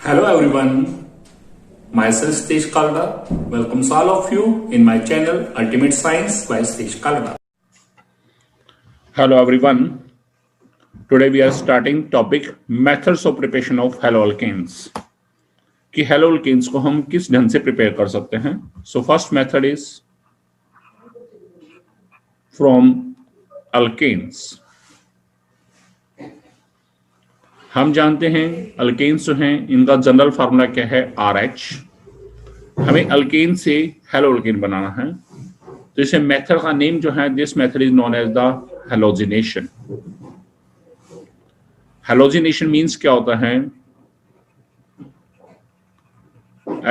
Hello everyone, myself Satish Kalda welcomes all of you in my channel Ultimate Science by Satish Kalda. Hello everyone. Today we are starting topic methods of preparation of haloalkanes. कि haloalkanes को हम किस ढंग से prepare कर सकते हैं. So first method is from alkanes. हम जानते हैं अल्केन्स जो हैं इनका जनरल फार्मूला क्या है RH. हमें अल्केन से हेलोअल्केन बनाना है तो इसे मेथड का नेम जो है this method is known as the halogenation. Halogenation means क्या होता है?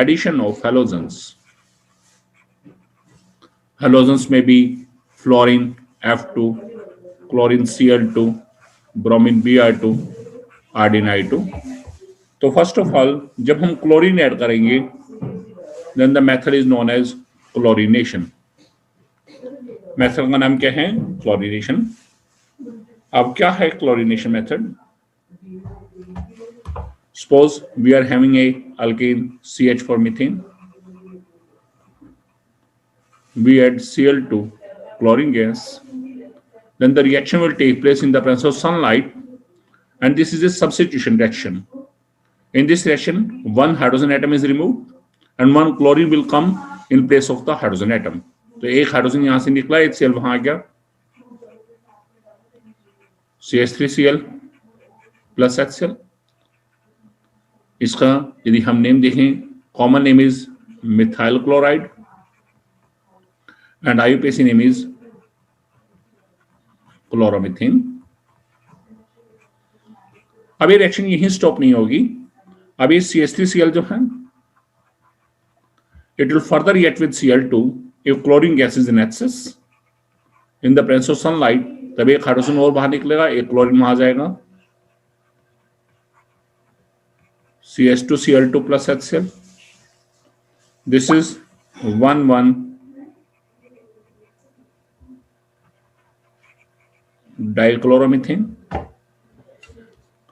Addition of halogens. हेलोजेंस में भी fluorine F2, chlorine Cl2, bromine Br2, iodine I2. तो फर्स्ट ऑफ ऑल जब हम क्लोरीन ऐड करेंगे then the method is known as chlorination. Method का नाम क्या है? क्लोरीनेशन. अब क्या है chlorination method? Suppose we are having a alkane CH4 methane. We add Cl2 chlorine gas. Then the reaction will take place in the presence of sunlight, and this is a substitution reaction. In this reaction, one hydrogen atom is removed and one chlorine will come in place of the hydrogen atom. तो एक hydrogen यहां से निकला, HCl वहां आ गया, CH3Cl plus HCl. इसका यदि हम नेम देखें, common name is methyl chloride and IUPAC name is chloromethane. अब ये रिएक्शन यहीं स्टॉप नहीं होगी. अब ये CH3Cl जो है it will further react with Cl2 if chlorine gas is in excess. In the presence of sunlight, तब एक हाइड्रोजन और बाहर निकलेगा, एक क्लोरीन वहां जाएगा, CH2Cl2 plus HCl. This is 1,1 dichloromethane.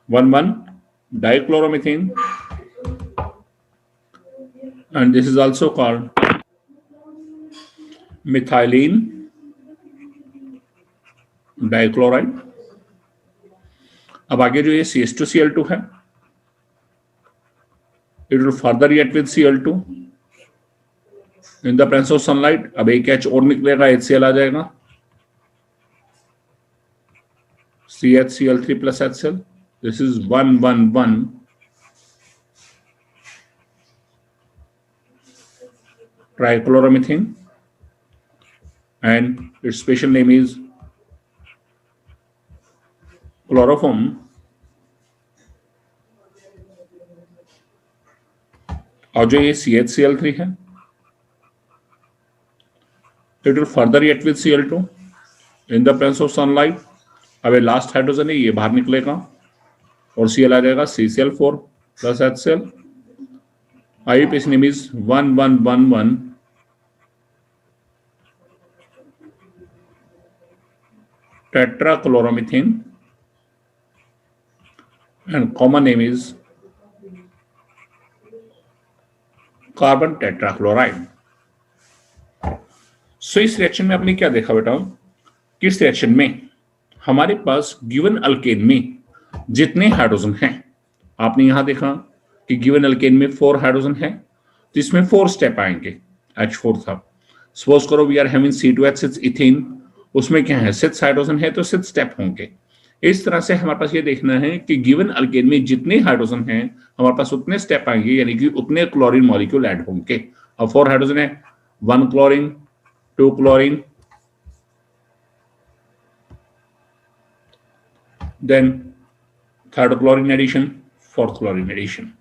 1,1 dichloromethane. And this is also called methylene dichloride. अब आगे जो ये CH2Cl2 है, it will further react with Cl2 in the presence of sunlight. अब एक H और निकलेगा, HCl आ जाएगा, CHCl3 plus HCl. This is 1,1,1 trichloromethane and its special name is chloroform. और जो ये CHCl3 है, it will further react with Cl2 in the presence of sunlight. अब ये लास्ट हाइड्रोजन है, ये बाहर निकलेगा और Cl आ जाएगा, CCl4 plus HCl. IUPAC name is 1,1,1,1 tetrachloromethane and common name is carbon tetrachloride. So इस रिएक्शन में आपने क्या देखा बेटा? किस रिएक्शन में हमारे पास गिवन अल्केन में जितने हाइड्रोजन हैं, आपने यहां देखा कि गिवन अल्केन में 4 हाइड्रोजन है, तो इसमें 4 स्टेप आएंगे. H4 था. सपोज करो we are having C2H6 ethane, उसमें क्या है? 6 हाइड्रोजन है तो 6 स्टेप होंगे. इस तरह से हमारे पास ये देखना है कि गिवन अल्केन में जितने हाइड्रोजन हैं हमारे पास उतने स्टेप आएंगे, यानी कि उतने क्लोरीन मॉलिक्यूल ऐड होंगे. अब 4 हाइड्रोजन है, 1 chlorine, 2 chlorine, then 3rd chlorine addition, 4th chlorine addition.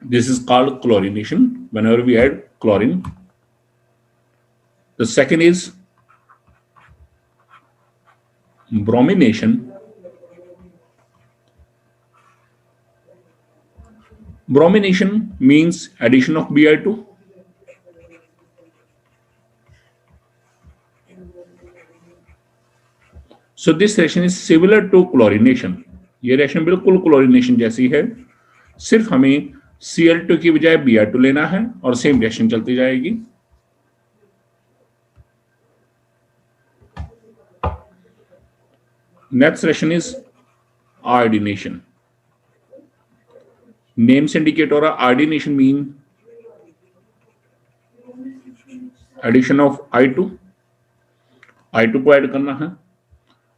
This is called chlorination whenever we add chlorine. The second is bromination. Bromination means addition of Br2. So this reaction is similar to chlorination. ये reaction बिल्कुल chlorination जैसी है. सिर्फ हमें Cl2 की बजाय Br2 लेना है और सेम रिएक्शन चलती जाएगी। Next reaction is iodination. Name से इंडिकेट हो रहा, iodination mean addition of I2 को ऐड करना है।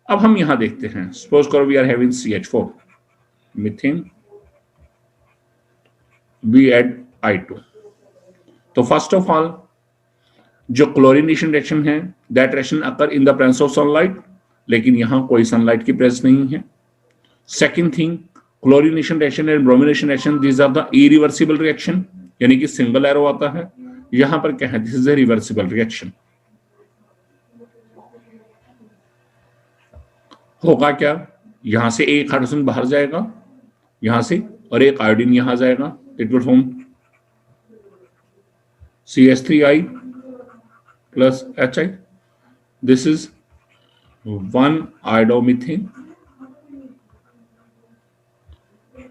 अब हम यहां देखते हैं, सपोज करो we are having CH4 methane, we add I2। तो फर्स्ट ऑफ ऑल जो क्लोरीनेशन रिएक्शन है, that reaction occur in the presence of sunlight, लेकिन यहां कोई सनलाइट की प्रेजेंस नहीं है। Second thing, chlorination reaction and bromination reaction, these are the irreversible reaction, यानी कि सिंगल एरो आता है। यहां पर क्या है, this is a reversible reaction. होगा क्या, यहां से एक हाइड्रोजन बाहर जाएगा यहां से, और एक आयोडीन यहां जाएगा, it will form CH3I plus HI. This is one iodomethane,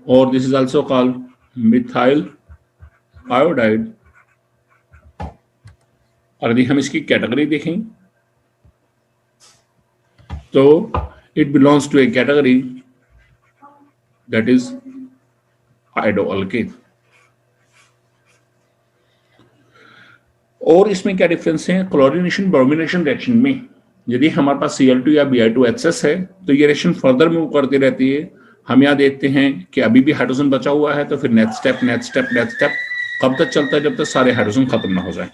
or this is also called methyl iodide. और यदि हम इसकी कैटेगरी देखें तो it belongs to a category that is iodoalkane. और इसमें क्या डिफरेंस है, क्लोरीनेशन ब्रोमिनेशन रिएक्शन में यदि हमारे पास Cl2 या Br2 एक्सेस है तो ये रिएक्शन फर्दर मूव करती रहती है। हम यहाँ देखते हैं कि अभी भी हाइड्रोजन बचा हुआ है, तो फिर नेक्स्ट स्टेप कब तक चलता है, जब तक सारे हाइड्रोजन खत्म ना हो जाए।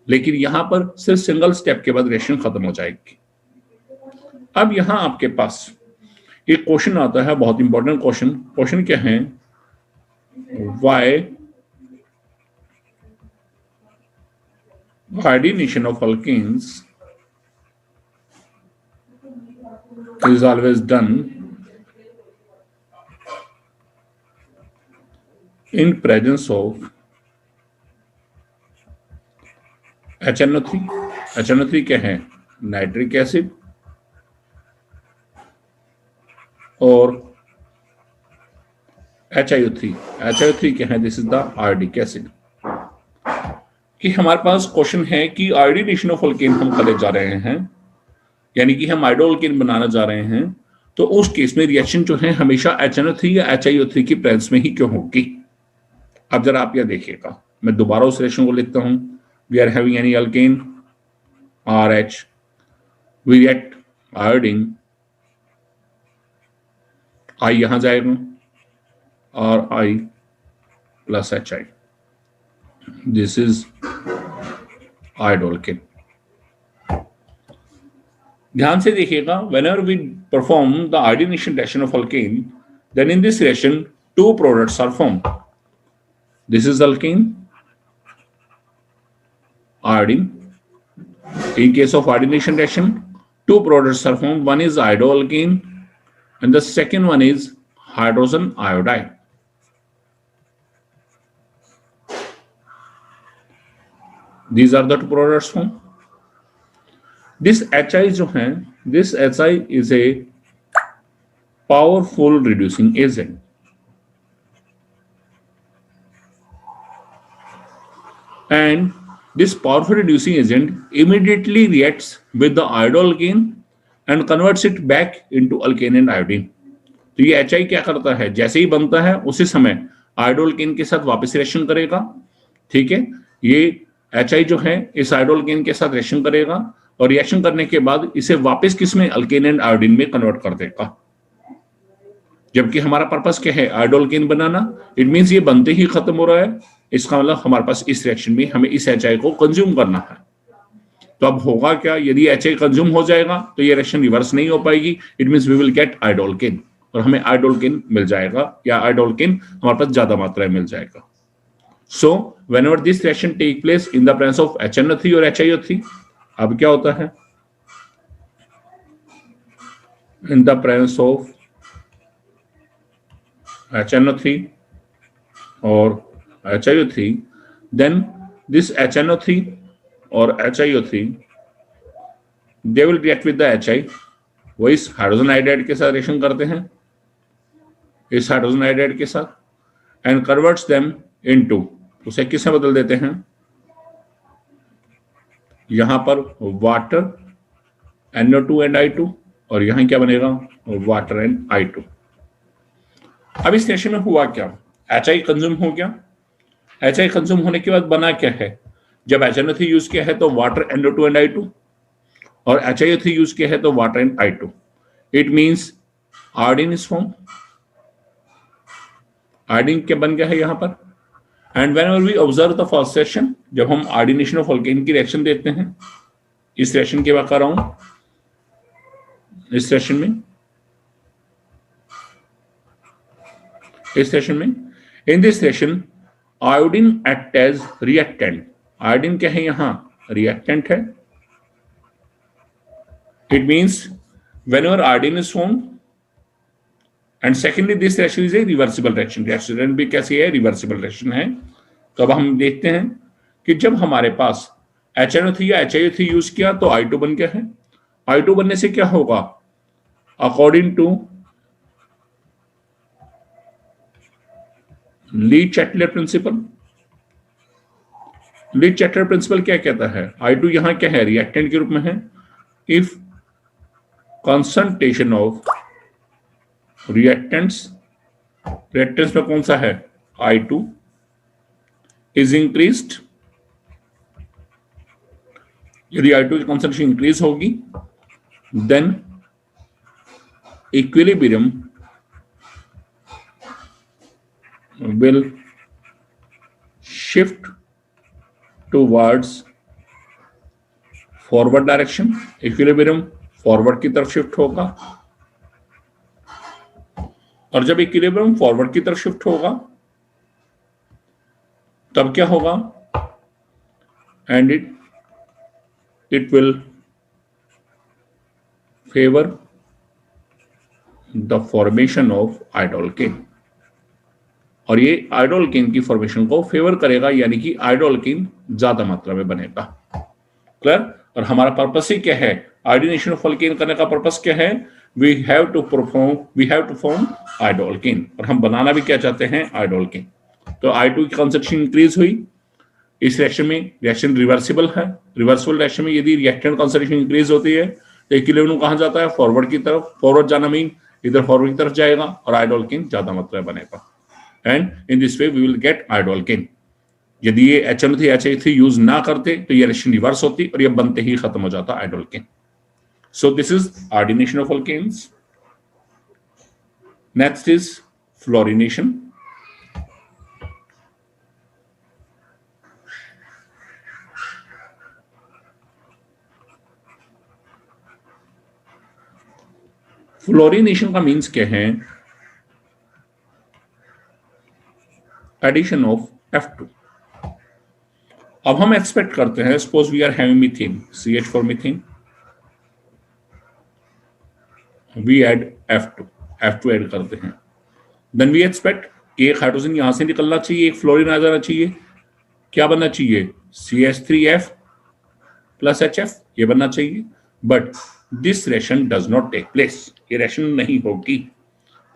लेकिन यहां पर सिर्फ सिंगल स्टेप के बाद रिएक्शन खत्म हो जाएगी। अब यहां आपके पास एक क्वेश्चन आता है, बहुत इंपॉर्टेंट क्वेश्चन क्या है, Y iodination of alkanes is always done in presence of HNO3. HNO3 क्या है, नाइट्रिक एसिड, और HIO3 क्या है, this is the iodic acid. कि हमारे पास क्वेश्चन है कि आयोडीनेशन ऑफ अल्केन हम करने जा रहे हैं, यानी कि हम आयोडोअल्केन बनाना जा रहे हैं, तो उस केस में रिएक्शन जो है हमेशा HNO3 या HIO3 की प्रेजेंस में ही क्यों होगी। अब जरा आप यह देखिएगा, मैं दोबारा उस रिएक्शन को लिखता हूं, we are having any alkane RH, we get iodine, I यहां जाएगा और I plus HI, this is iodoalkane. ध्यान से देखिएगा, whenever we perform the iodination reaction of alkane, then in this reaction two products are formed. This is alkane, iodine. In case of iodination reaction, two products are formed. One is iodoalkane and the second one is hydrogen iodide. These are the two products formed. This HI जो है, this HI is a powerful reducing agent. And this powerful reducing agent immediately reacts with the iodoalkane and converts it back into alkane and iodine. तो ये HI क्या करता है, जैसे ही बनता है उसी समय iodoalkane के साथ वापस रिएक्शन करेगा। ठीक है, ये HI जो है इस आयोडोअल्केन के साथ रिएक्शन करेगा और रिएक्शन करने के बाद इसे वापस किसमें, अल्केन एंड आयोडीन में कन्वर्ट कर देगा। जबकि हमारा पर्पस क्या है, आयोडोअल्केन बनाना, इट मींस ये बनते ही खत्म हो रहा है, इसका मतलब हमारे पास इस रिएक्शन में हमें इस HI को कंज्यूम करना है। तो अब होगा क्या, यदि HI कंज्यूम हो जाएगा तो ये रिएक्शन रिवर्स नहीं हो पाएगी, it means we will get iodoalkane, और हमें आयोडोअल्केन मिल जाएगा, या आयोडोअल्केन हमारे पास ज्यादा मात्रा में मिल जाएगा। So whenever this reaction take place in the presence of HNO3 और HIO3, अब क्या होता है, in the presence of HNO3 और HIO3, then this HNO3 और HIO3 they will react with the HI, वो इस हाइड्रोजन आयोडाइड के साथ रिएक्शन करते हैं, इस हाइड्रोजन आयोडाइड के साथ, एंड कन्वर्ट्स देम इनटू, उसे किस में बदल देते हैं, यहां पर वाटर NO2 एंड I2, और यहां क्या बनेगा, वाटर एंड I2। अब इस रिएक्शन में हुआ क्या, HI कंज्यूम हो गया। HI कंज्यूम होने के बाद बना क्या है, जब HNO3 यूज किया है तो वाटर NO2 एंड I2, और HIO3 यूज किया है तो water and I2। It means iodine is form, iodine क्या बन गया है यहां पर। And whenever we observe the first reaction, जब हम आयोडीनेशन ऑफ अल्केन की रिएक्शन देखते हैं, इस रिएक्शन की बात कर रहा हूं, इस रिएक्शन में in this reaction iodine act as reactant. Iodine क्या है यहां, रिएक्टेंट है। It means whenever iodine is formed, and secondly this reaction is a reversible reaction. Reaction भी कैसी है, रिवर्सिबल रिएक्शन है। तो अब हम देखते हैं कि जब हमारे पास HNO3 या HIO3 यूज किया तो I2 बन गया है। I2 बनने से क्या होगा, अकॉर्डिंग टू ली-चैटलर प्रिंसिपल, ली-चैटलर प्रिंसिपल क्या कहता है, I2 यहां क्या है, रिएक्टेंट के रूप में है। इफ कंसंट्रेशन ऑफ रिएक्टेंट्स में कौन सा है, I2 इज इंक्रीज्ड, यदि I2 की कंसंट्रेशन इंक्रीज होगी then equilibrium will shift towards forward direction, equilibrium forward की तरफ शिफ्ट होगा, और जब इक्विलिब्रियम फॉरवर्ड की तरफ शिफ्ट होगा तब क्या होगा, and it will favour the formation of iodoalkane, और ये आयोडोल्केन की फॉर्मेशन को फेवर करेगा, यानी कि आयोडोल्केन ज्यादा मात्रा में बनेगा। क्लियर। और हमारा पर्पस ही क्या है, आयोडीनेशन ऑफ अल्केन करने का पर्पस क्या है, वी हैव टू फॉर्म आयोडोल्केन, और हम बनाना भी क्या चाहते हैं, आयोडोल्केन। तो I2 की कंसंट्रेशन इंक्रीज हुई इस रिएक्शन में, रिएक्शन रिवर्सिबल है। रिवर्सिबल रिएक्शन में यदि रिएक्टेंट कंसंट्रेशन इंक्रीज होती है तो इक्विलिब्रियम कहां जाता है, फॉरवर्ड की तरफ। फॉरवर्ड जाना मीन इधर फॉरवर्ड की तरफ जाएगा और आयोडोल्केन ज्यादा मात्रा में बनेगा, and in this way we will get iodoalkane. यदि ये HNO3 HI3 यूज ना करते तो ये रिएक्शन रिवर्स होती और ये बनते ही खत्म हो जाता iodoalkane. So this is iodination of alkanes. Next is fluorination. Fluorination का मीन्स क्या है, एडिशन ऑफ F2। अब हम एक्सपेक्ट करते हैं, suppose we are having methane, CH4 methane, we add F2 add करते हैं, देन वी एक्सपेक्ट एक हाइड्रोजन यहां से निकलना चाहिए, एक फ्लोरीन आ जाना चाहिए, क्या बनना चाहिए, CH3F प्लस HF, ये बनना चाहिए। But this reaction does not take place, ये रिएक्शन नहीं होगी।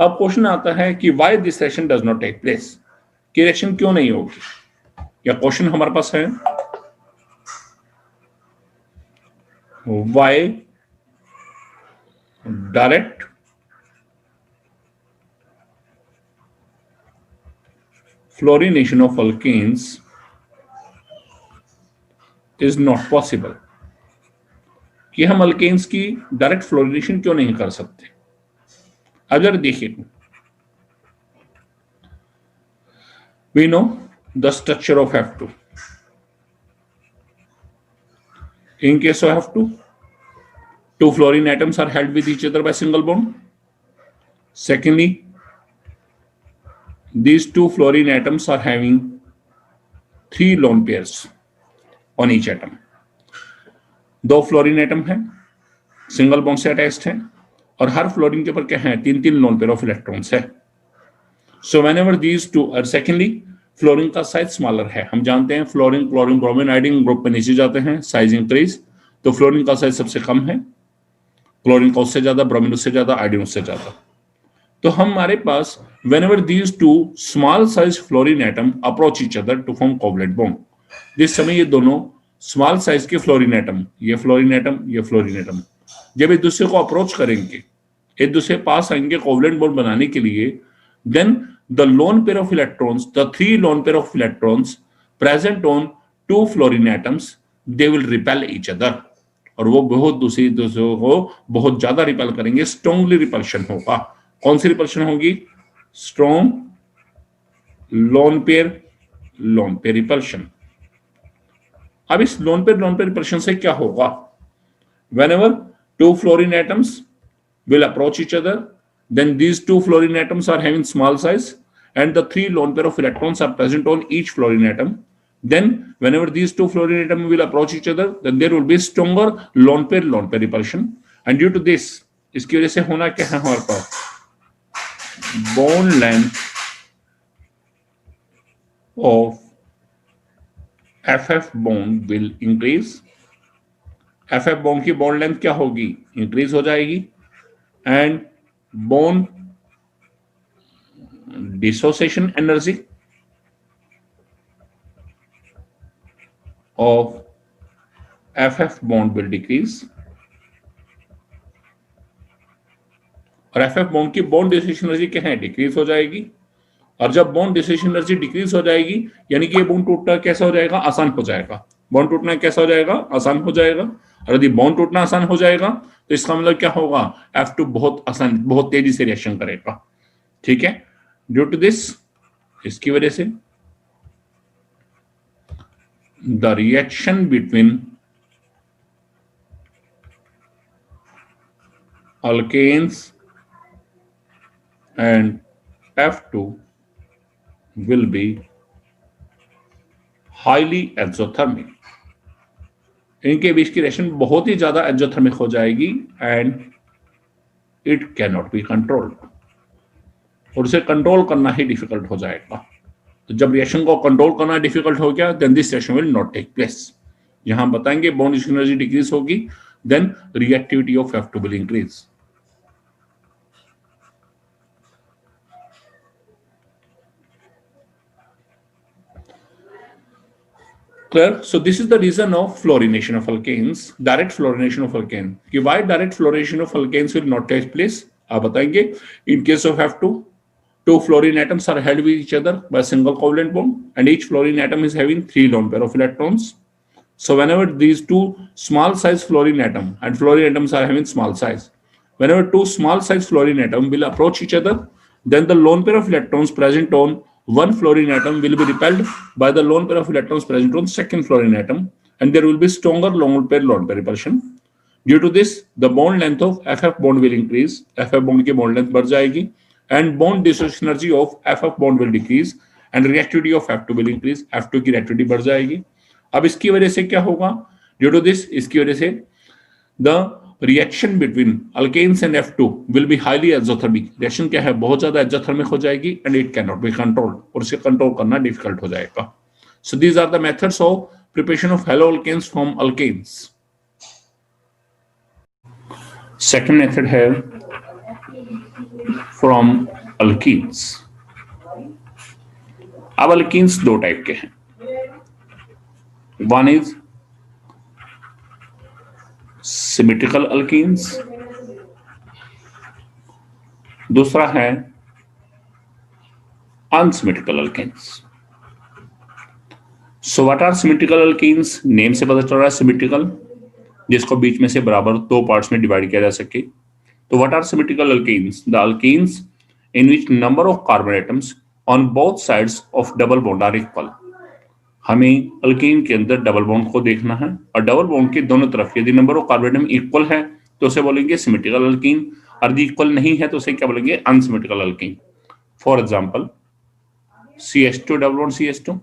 अब क्वेश्चन आता है कि why this reaction does not take place, कि रिएक्शन क्यों नहीं होगी, या क्वेश्चन हमारे पास है why direct fluorination of alkanes is not possible, कि हम अल्केन्स की डायरेक्ट फ्लोरीनेशन क्यों नहीं कर सकते। अगर देखिए, we know the structure of F2. In case of F2, two fluorine atoms are held with each other by single bond. Secondly, these two fluorine atoms are having 3 lone pairs on each atom. 2 fluorine atom है, single bond से attached है, और हर fluorine के ऊपर क्या है, 3 lone pair of electrons है। So whenever these two, और सेकेंडली फ्लोरीन का साइज स्मॉलर है। हम जानते हैं fluorine, chlorine, bromine, iodine group पे नीचे जाते हैं, साइज इंक्रीज, तो फ्लोरीन का साइज सबसे कम है, क्लोरीन का उससे ज्यादा, ब्रोमीन उससे ज्यादा, आयोडीन उससे ज्यादा। तो हमारे पास whenever these two small size fluorine atom approach each other to form covalent bond. जिस समय ये दोनों स्मॉल साइज के फ्लोरीन एटम, ये फ्लोरीन एटम, ये फ्लोरीन एटम, जब एक दूसरे को अप्रोच करेंगे, एक दूसरे पास आएंगे कोवलेंट बॉन्ड बनाने के लिए, then the lone pair of electrons, the three lone pair of electrons present on two fluorine atoms, they will repel each other. और वो बहुत दूसरे को बहुत ज्यादा रिपेल करेंगे, स्ट्रॉन्गली रिपल्शन होगा. कौन सी रिपल्शन होगी? Strong lone pair repulsion. अब इस लोन पेयर रिपल्शन से क्या होगा? Whenever two fluorine atoms will approach each other, then these two fluorine atoms are having small size and the three lone pair of electrons are present on each fluorine atom. Then whenever these two fluorine atoms will approach each other, then there will be stronger lone pair repulsion. And due to this, इसकी वजह से होना क्या है हमारे पास? Bond length of FF bond will increase. FF bond की bond length क्या होगी? Increase हो जाएगी. And bond dissociation energy of FF bond will decrease. और FF bond की bond dissociation energy क्या है? Decrease हो जाएगी. और जब बॉन्ड डिसोसिएशन एनर्जी डिक्रीज हो जाएगी, यानी कि ये बॉन्ड टूटना कैसा हो जाएगा? आसान हो जाएगा. बॉन्ड टूटना कैसा हो जाएगा? आसान हो जाएगा. और यदि बॉन्ड टूटना आसान हो जाएगा तो इसका मतलब क्या होगा? F2 बहुत आसान, बहुत तेजी से रिएक्शन करेगा. ठीक है. ड्यू टू दिस, इसकी वजह से the reaction between alkanes and F2 will be highly exothermic. इनके बीच की रिएक्शन बहुत ही ज्यादा एक्सोथर्मिक हो जाएगी and it can not be controlled. और उसे कंट्रोल करना ही डिफिकल्ट हो जाएगा. तो जब रिएक्शन को कंट्रोल करना डिफिकल्ट हो गया, then this reaction will not take place. यहां बताएंगे बॉन्ड एनर्जी डिक्रीज होगी, then reactivity of F2 will increase. Clear? So this is the reason of fluorination of alkanes, direct fluorination of alkane. कि why direct fluorination of alkanes will not take place? आप बताएंगे. In case of F2, two fluorine atoms are held with each other by a single covalent bond, and each fluorine atom is having three lone pair of electrons. So whenever these two small size fluorine atom and fluorine atoms are having small size, whenever two small size fluorine atom will approach each other, then the lone pair of electrons present on one fluorine atom will be repelled by the lone pair of electrons present on second fluorine atom, and there will be stronger lone pair repulsion. Due to this, the bond length of FF bond will increase. FF bond की bond length बढ़ जाएगी, and bond dissociation energy of FF bond will decrease, and reactivity of F2 will increase. F2 की reactivity बढ़ जाएगी. अब इसकी वजह से क्या होगा? Due to this, इसकी वजह से the reaction between alkanes and F2 will be highly exothermic. Reaction क्या है? बहुत ज्यादा एक्सोथर्मिक हो जाएगी and it can not be controlled. और इसे कंट्रोल करना डिफिकल्ट हो जाएगा. So these are the methods of preparation of haloalkanes from alkanes. Second method है फ्रॉम अल्कीन्स. अब अल्कीन्स दो टाइप के हैं. वन इज सिमेट्रिकल अल्कीन्स, दूसरा है unsymmetrical alkenes. So what are symmetrical alkenes? Name से पता चल रहा है सिमेट्रिकल, जिसको बीच में से बराबर दो पार्ट्स में डिवाइड किया जा सके. तो what are symmetrical alkenes? The alkenes in which number of carbon atoms on both sides of double bond are equal. हमें अल्कीन के अंदर डबल बॉन्ड को देखना है, और डबल बॉन्ड के दोनों तरफ यदि number of carbon atom equal है तो उसे बोलेंगे सिमेट्रिकल अल्कीन, और यदि इक्वल नहीं है तो उसे क्या बोलेंगे? Unsymmetrical alkyne. For example CH2 double bond CH2.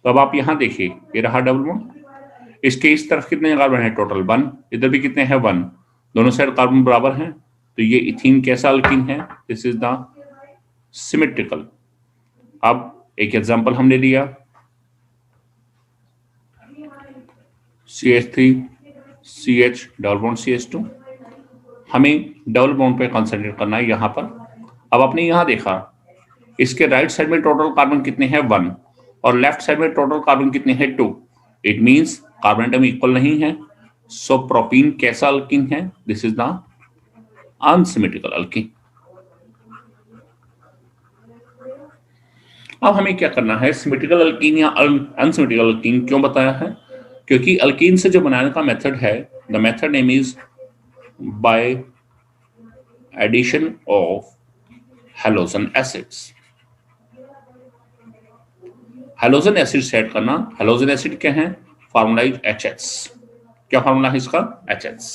तो अब आप यहां देखिए, ये रहा डबल बॉन्ड. इसके इस तरफ कितने कार्बन है? टोटल 1. इधर भी कितने हैं? 1. दोनों साइड कार्बन बराबर हैं. तो ये इथीन कैसा अल्कीन है? This is the symmetrical. अब एक एग्जांपल हमने लिया, CH3 CH double bond CH2. हमें डबल बॉन्ड पे कंसंट्रेट करना है यहां पर. अब आपने यहां देखा इसके राइट साइड में टोटल कार्बन कितने हैं 1 और लेफ्ट साइड में टोटल कार्बन कितने हैं 2। It means carbon atom equal नहीं है। सो प्रोपीन कैसा अल्कीन है? This is the unsymmetrical alkyne. अब हमें क्या करना है, सिमेट्रिकल अल्कीन या अनसिमेट्रिकल अल्कीन क्यों बताया है? क्योंकि अल्कीन से जो बनाने का मेथड है, the method name is by addition of halogen acids. Halogen acid set करना। हैलोजन एसिड क्या है? Formula is HH। क्या फार्मूला है इसका? HH।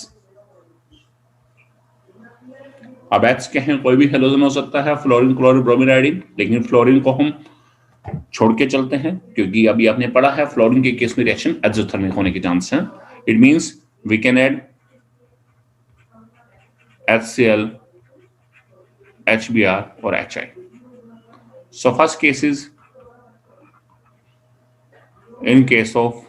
अब H क्या है? कोई भी हैलोजन हो सकता है, फ्लोरीन, क्लोरीन, ब्रोमीन, आयोडीन, लेकिन फ्लोरीन को हम छोड़ के चलते हैं क्योंकि अभी आपने पढ़ा है फ्लोरीन के केस में रिएक्शन एक्सोथर्मिक होने के चांस हैं। It means we can add HCl, HBr और HI। So first case is in case of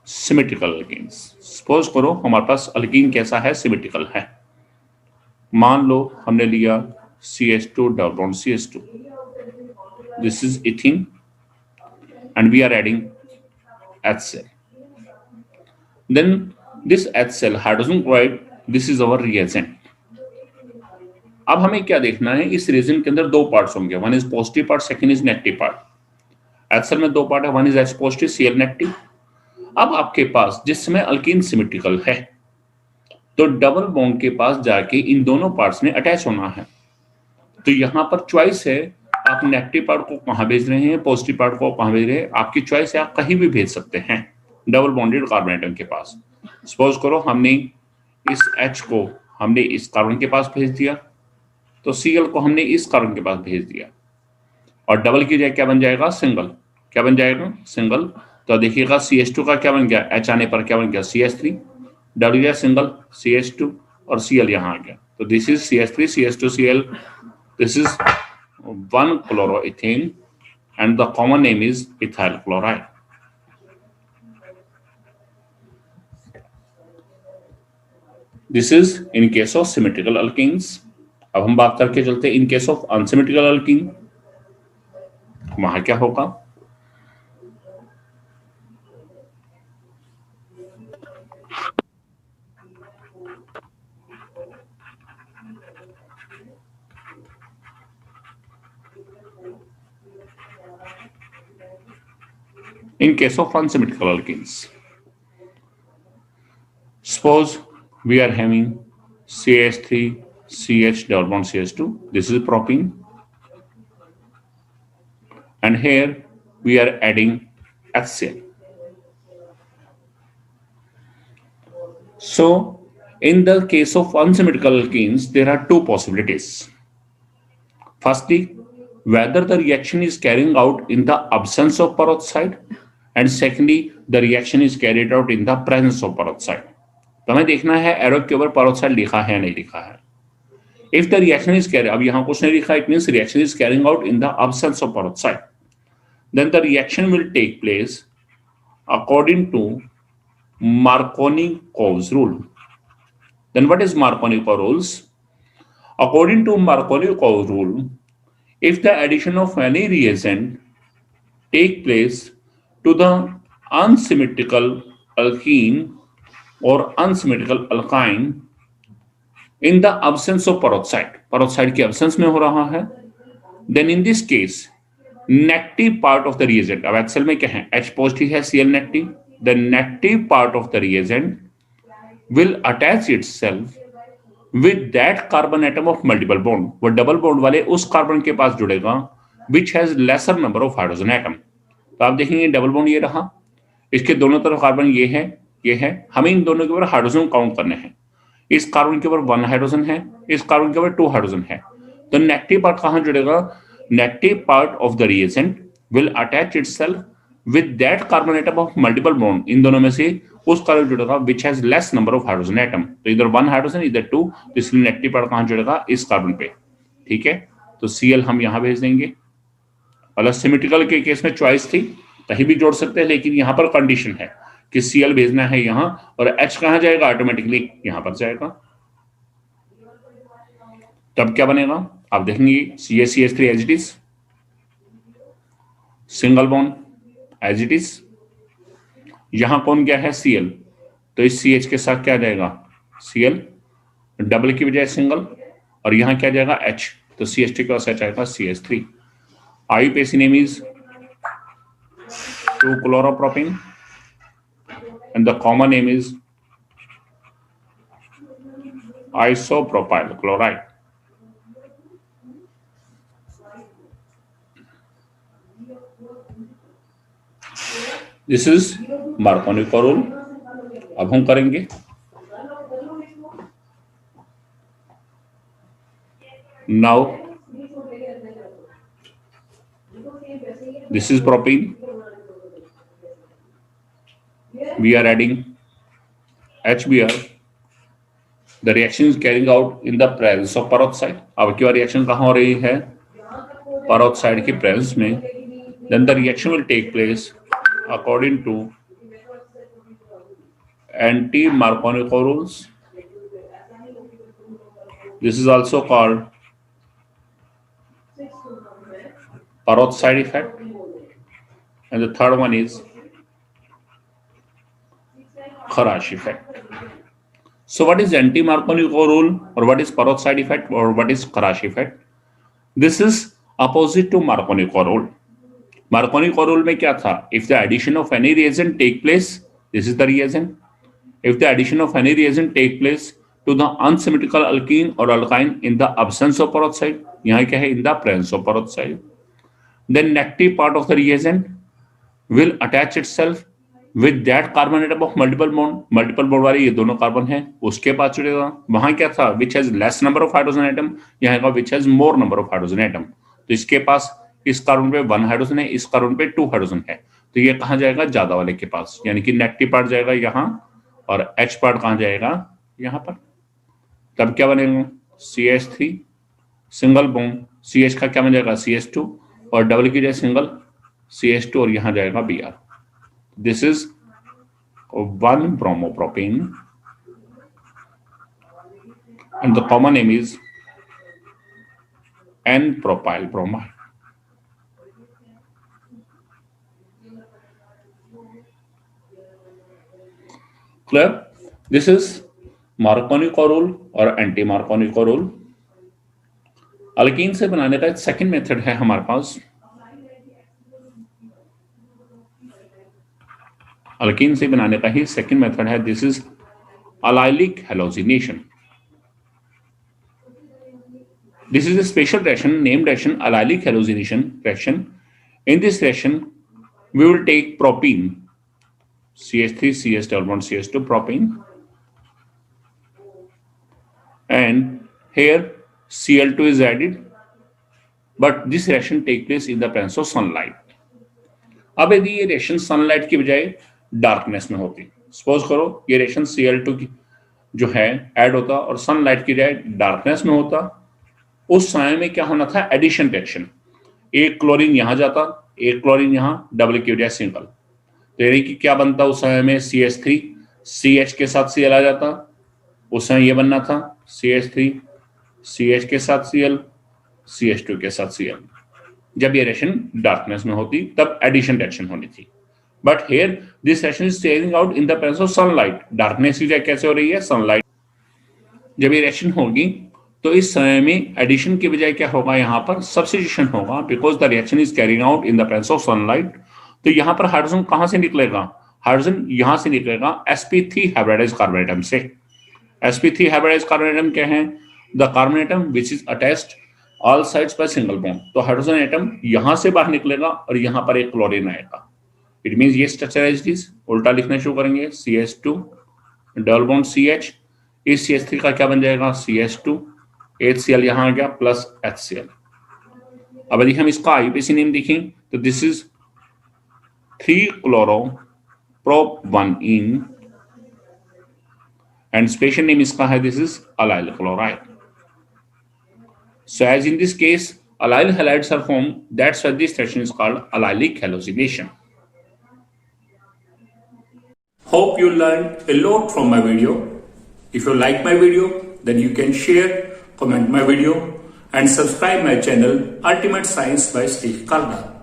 symmetrical alkenes. Suppose करो हमारे पास अल्कीन कैसा है? सिमेट्रिकल है। मान लो हमने लिया CH2 double bond CH2, this is ethene and we are adding HCl। then this HCl hydrogen chloride, this is our reagent. अब हमें क्या देखना है, इस रिएजेंट के अंदर दो पार्ट्स होंगे, one is positive part, second is negative part. HCl में दो पार्ट है, one is H positive, Cl negative. अब आपके पास जिस समय अल्कीन सिमेट्रिकल है तो डबल बॉन्ड के पास जाके इन दोनों पार्ट्स में अटैच होना है। तो यहां पर चॉइस है, आप नेगेटिव पार्ट को कहां भेज रहे हैं, पॉजिटिव पार्ट को कहां भेज रहे हैं, आपकी चॉइस है, आप कहीं भी भेज सकते हैं डबल बॉन्डेड कार्बन एटम के पास। सपोज करो हमने इस H को हमने इस कार्बन के पास भेज दिया, तो Cl को हमने इस कार्बन के पास भेज दिया, और डबल की जगह क्या बन जाएगा? सिंगल। क्या बन जाएगा? सिंगल। तो देखिएगा CH2 का क्या बन गया? H आने पर क्या बन गया? CH3। डबल गया सिंगल, CH2 और Cl यहां आ गया, तो this is CH3 CH2 Cl। This is one chloroethane and the common name is ethyl chloride. This is in case of symmetrical alkenes. अब हम बात करके चलते हैं in case of unsymmetrical alkyne, वहां क्या होगा? In case of unsymmetrical alkenes, suppose we are having CH3 CH double bond CH2, this is propene, and here we are adding HCl. So in the case of unsymmetrical alkenes there are two possibilities. Firstly, whether the reaction is carrying out in the absence of peroxide, and secondly the reaction is carried out in the presence of peroxide. तो हमें देखना है arrow के ऊपर peroxide लिखा है नहीं लिखा है। If the reaction is carried, अब यहाँ कुछ नहीं लिखा, it means reaction is carrying out in the absence of peroxide, then the reaction will take place according to Marconi-Cow's rule. Then what is Marconi-Cow's rules? According to Marconi-Cow's rule, if the addition of any reagent take place to the unsymmetrical alkene or unsymmetrical alkyne in the absence of peroxide, peroxide की absence में हो रहा है, then in this case negative part of the reagent, अब HCl में क्या है? H positive है, Cl negative, the negative part of the reagent will attach itself with that carbon atom of multiple bond, वो डबल बॉन्ड वाले उस carbon के पास जुड़ेगा which has lesser number of hydrogen atom। तो आप देखेंगे डबल बॉन्ड ये रहा, इसके दोनों तरफ कार्बन ये है, हमें इन दोनों के ऊपर हाइड्रोजन काउंट करने हैं। इस कार्बन के ऊपर 1 हाइड्रोजन है, इस कार्बन के ऊपर 2 हाइड्रोजन है, तो नेगेटिव पार्ट कहां जुड़ेगा? Negative part of the reagent will attach itself with that carbon atom of multiple bond, इन दोनों में से उस कार्बन जुड़ेगा which has less number of hydrogen atom. तो इधर 1 हाइड्रोजन, इधर 2, तो इसलिए नेगेटिव पार्ट कहां जुड़ेगा? इस कार्बन पे। ठीक है, तो Cl हम यहां भेज देंगे। और सिमेट्रिकल के केस में चॉइस थी, कहीं भी जोड़ सकते हैं, लेकिन यहां पर कंडीशन है कि Cl भेजना है यहां, और H कहां जाएगा? ऑटोमेटिकली यहां पर जाएगा। तब क्या बनेगा, आप देखेंगे CH3 as it is, single bond as it is. यहां कौन क्या है, Cl, तो इस CH के साथ क्या जाएगा, Cl, डबल की बजाय सिंगल, और यहां क्या जाएगा H, तो CH2 के पास H आएगा CH3। IUPAC name is 2-chloropropene and the common name is isopropyl chloride. This is Marconi rule। अब हम करेंगे now, this is propene, we are adding HBr, the reaction is carrying out in the presence of peroxide। अब क्या reaction कहाँ हो रही है, peroxide की प्रेजेंस में। then the reaction will take place according to anti-Marconi rules। this is also called peroxide effect, and the third one is Kharash effect। So what is anti-Marconi rule, or what is peroxide effect, or what is Kharash effect? This is opposite to Marconi rule। Marconi rule में क्या था, if the addition of any reagent take place, this is the reagent, if the addition of any reagent take place to the unsymmetrical alkene or alkyne in the absence of peroxide, यहाँ क्या है, in the presence of peroxide, then negative part of the reagent will attach itself with that carbon atom of multiple bond वाले ये दोनों carbon है उसके पास जुड़ेगा। वहां क्या था, which has less number of hydrogen atom, यहाँ का which has more number of hydrogen atom। तो इसके पास इस कार्बन पे 1 हाइड्रोजन है, इस कार्बन पे 2 हाइड्रोजन है, तो ये कहाँ जाएगा, ज्यादा वाले के पास, यानी कि नेगेटिव पार्ट जाएगा यहाँ, और H पार्ट कहाँ जाएगा, यहाँ पर। तब क्या बनेगा, CH3 सिंगल बॉन्ड, CH का क्या बन जाएगा, CH2, और डबल की जाए सिंगल CH2, और यहां जाएगा Br। This is 1-bromopropene and the common name is N-propyl bromide। Clear? This is Marconi rule और anti-Marconi rule। अल्कीन से बनाने का एक सेकेंड मेथड है हमारे पास, अल्कीन से बनाने का ही सेकेंड मेथड है, this is allylic hallucination। This is a special reaction named reaction allylic hallucination reaction। In this reaction we will take propene, CH3 CH double bond CH2 propene, and here Cl2 is added, but this reaction take place in the presence of sunlight। अब यदि ये reaction sunlight की बजाय darkness में होती, suppose करो ये reaction Cl2 की जो है ऐड होता और सनलाइट की बजाय डार्कनेस में होता, उस समय में क्या होना था, एडिशन रिएक्शन, एक क्लोरीन यहां जाता, एक क्लोरीन यहां, डबल की बजाय सिंगल, तो यानी कि क्या बनता उस समय में, CH3 CH के साथ Cl आ जाता, उस समय ये बनना था CH3 CH के साथ Cl CH2 के साथ Cl। जब ये रिएक्शन डार्कनेस में होती तब एडिशन रिएक्शन होनी थी, but here this reaction is carrying out in the presence of sunlight. Darkness की जगह कैसे हो रही है, सनलाइट। जब ये रिएक्शन होगी तो इस समय में एडिशन की बजाय क्या होगा, यहाँ पर सब्स्टिट्यूशन होगा, because the reaction is carrying out in the presence of sunlight. तो यहाँ पर हाइड्रोजन कहां से निकलेगा, हाइड्रोजन यहां से निकलेगा sp3 हाइब्रिडाइज कार्बन एटम से। sp3 हाइब्रिडाइज कार्बन एटम क्या है, the carbon atom which is attached all sides by single bond. तो हाइड्रोजन एटम यहां से बाहर निकलेगा और यहां पर एक क्लोरीन आएगा, इट मींस ये स्ट्रक्चर एज इट इज। उल्टा लिखना शुरू करेंगे, CH2 डबल बॉन्ड CH, इस CH3 का क्या बन जाएगा, CH2 HCl यहां आ गया प्लस HCl। अब यदि हम इसका IUPAC नेम देखें तो this is 3-chloropropene and special name इसका है, this is allyl chloride। So as in this case allyl halides are formed, that's why this reaction is called allylic hallucination। Hope you learned a lot from my video। If you like my video, then you can share, comment my video and subscribe my channel Ultimate Science by Steve Kalda.